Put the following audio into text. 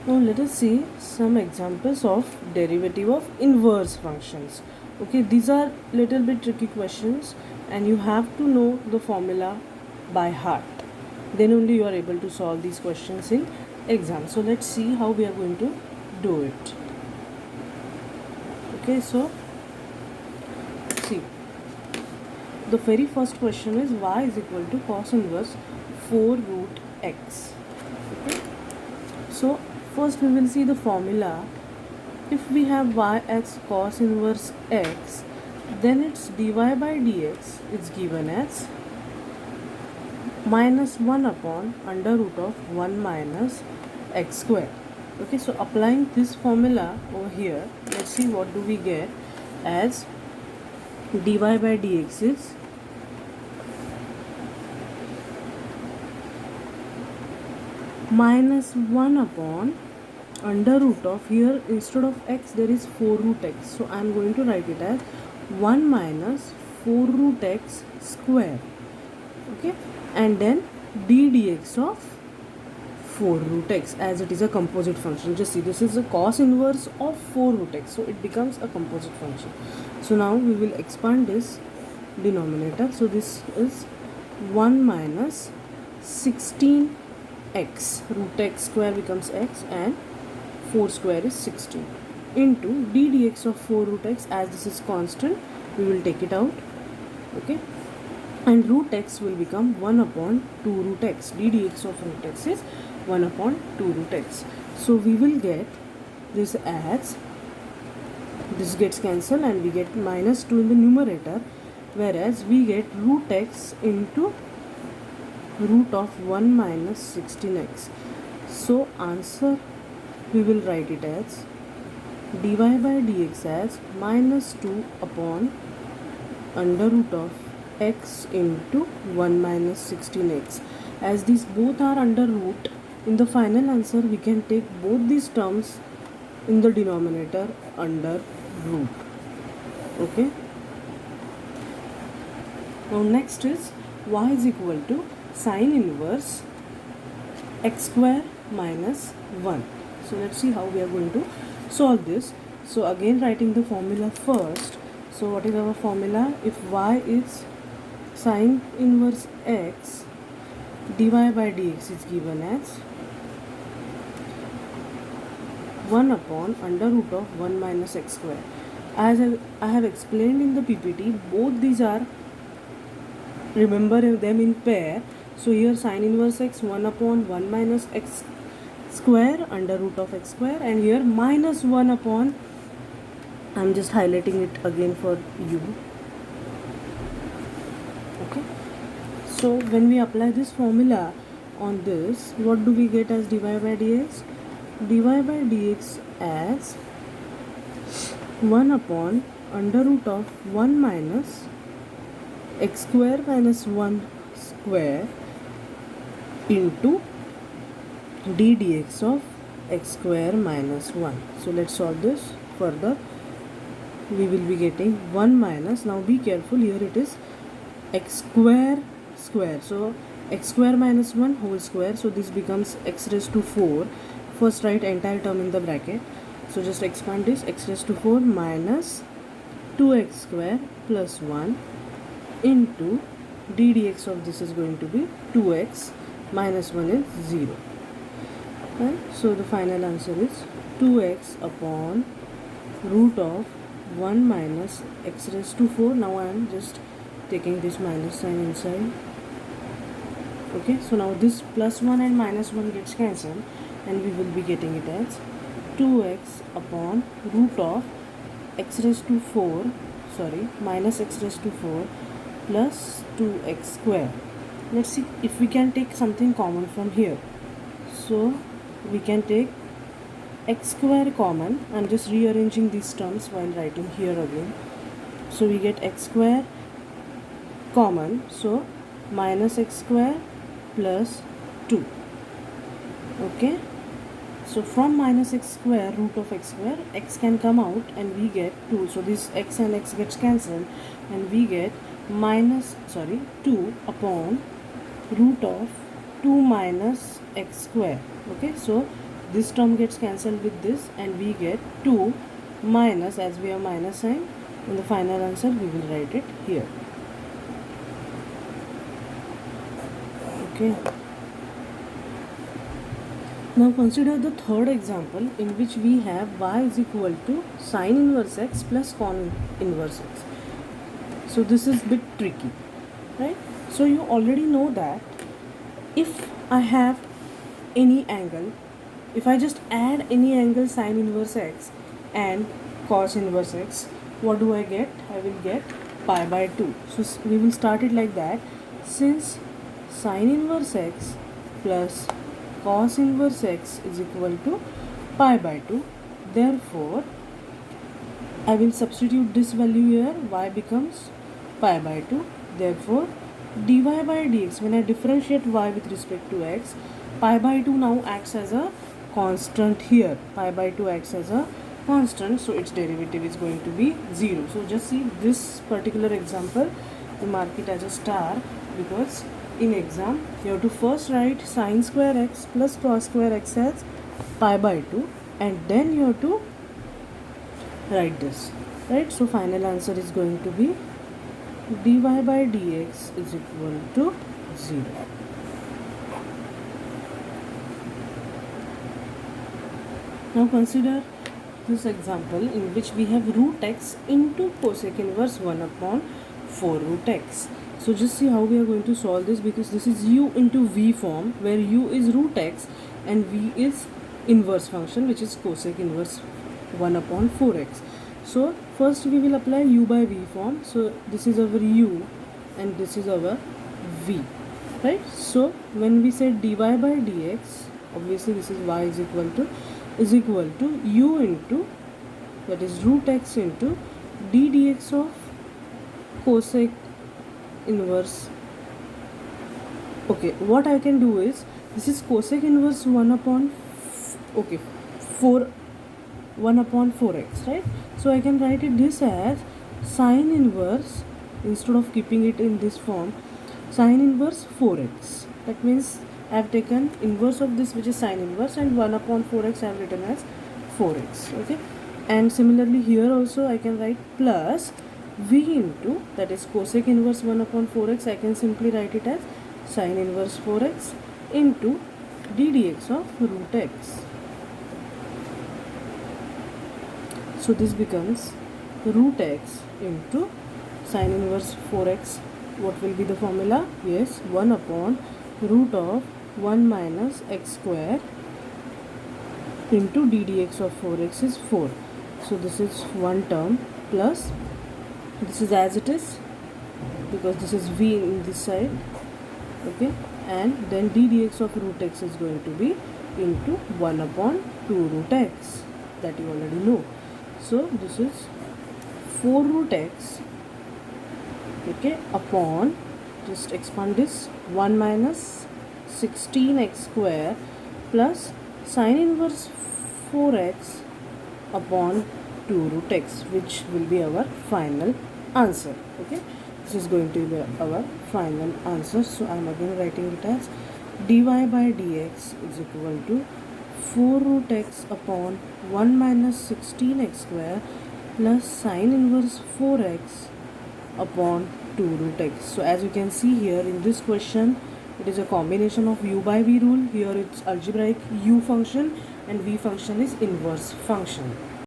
Now let us see some examples of derivative of inverse functions. Okay, these are little bit tricky questions and you have to know the formula by heart. Then only you are able to solve these questions in exam. So let's see how we are going to do it. Okay, so see, the very first question is y is equal to cos inverse 4 root x. Okay, so first we will see the formula. If we have y as cos inverse x, then its dy by dx is given as minus 1 upon under root of 1 minus x square. Okay, so applying this formula over here, let's see what do we get as dy by dx is minus 1 upon under root of, here instead of x there is 4 root x, so I am going to write it as 1 minus 4 root x square. Okay, and then d dx of 4 root x, as it is a composite function. Just see, this is a cos inverse of 4 root x, so it becomes a composite function. So now we will expand this denominator. So this is 1 minus 16x, root x square becomes x and 4 square is 16 into d dx of 4 root x. As this is constant, we will take it out. Okay, and root x will become 1 upon 2 root x. d dx of root x is 1 upon 2 root x. So we will get this as, this gets cancelled and we get minus 2 in the numerator, whereas we get root x into root of 1 minus 16x. So answer, we will write it as dy by dx as minus 2 upon under root of x into 1 minus 16x. As these both are under root, in the final answer we can take both these terms in the denominator under root. Okay, now next is y is equal to sine inverse x square minus 1. So let's see how we are going to solve this. So again, writing the formula first. So what is our formula? If y is sine inverse x, dy by dx is given as 1 upon under root of 1 minus x square. As I have explained in the PPT, both these are, remember them in pair. So here sine inverse x 1 upon 1 minus x square under root of x square, and here minus 1 upon, I am just highlighting it again for you. Okay, so when we apply this formula on this, what do we get as dy by dx? dy by dx as 1 upon under root of 1 minus x square minus 1 square into d dx of x square minus 1. So let's solve this further. We will be getting 1 minus, now be careful, here it is x square square, so x square minus 1 whole square, so this becomes x raised to 4. First write entire term in the bracket, so just expand this, x raised to 4 minus 2x square plus 1 into d dx of this is going to be 2x minus 1 is 0. And so the final answer is 2x upon root of 1 minus x raised to 4. Now I am just taking this minus sign inside. Okay, so now this plus 1 and minus 1 gets cancelled and we will be getting it as 2x upon root of x raised to 4, sorry, minus x raised to 4 plus 2x square. Let's see if we can take something common from here. So we can take x square common. I'm just rearranging these terms while writing here again. So we get x square common, so minus x square plus 2. Okay, so from minus x square root of x square, x can come out and we get 2. So this x and x gets cancelled and we get 2 upon root of 2 minus x square. Okay, so this term gets cancelled with this and we get 2 minus, as we have minus sign, in the final answer we will write it here. Okay. Now consider the third example in which we have y is equal to sine inverse x plus con inverse x. So this is a bit tricky, right? So you already know that if I have any angle, if I just add any angle sine inverse x and cos inverse x, what do I get? I will get pi by 2. So we will start it like that. Since sine inverse x plus cos inverse x is equal to pi by 2, therefore I will substitute this value here, y becomes pi by 2, therefore dy by dx, when I differentiate y with respect to x, pi by 2 now acts as a constant here, pi by 2 acts as a constant, so its derivative is going to be 0. So just see this particular example, we mark it as a star because in exam you have to first write sine square x plus cos square x as pi by 2 and then you have to write this, right? So final answer is going to be dy by dx is equal to 0. Now consider this example in which we have root x into cosec inverse 1 upon 4 root x. So just see how we are going to solve this, because this is u into v form where u is root x and v is inverse function which is cosec inverse 1 upon 4x. So first we will apply u by v form. So this is our u and this is our v, right? So when we say dy by dx, obviously this is y is equal to u into, that is root x into d dx of cosec inverse. Okay, what I can do is, this is cosec inverse 1 upon 1 upon 4x, right? So I can write it this as sine inverse, instead of keeping it in this form, sine inverse 4x. That means I have taken inverse of this, which is sine inverse, and 1 upon 4x I have written as 4x. Okay, and similarly here also I can write plus v into, that is cosec inverse 1 upon 4x, I can simply write it as sine inverse 4x into d dx of root x. So this becomes root x into sine inverse 4x. What will be the formula? Yes, 1 upon root of 1 minus x square into d dx of 4x is 4. So this is one term plus this is as it is because this is v in this side. Okay, and then d dx of root x is going to be into 1 upon 2 root x, that you already know. So this is 4 root x, okay, upon, just expand this, 1 minus 16x square plus sine inverse 4x upon 2 root x, which will be our final answer. Okay, this is going to be our final answer. So I am again writing it as dy by dx is equal to 4 root x upon 1 minus 16x square plus sine inverse 4x upon 2 root x. So as you can see here in this question, it is a combination of u by v rule. Here it's algebraic u function and v function is inverse function.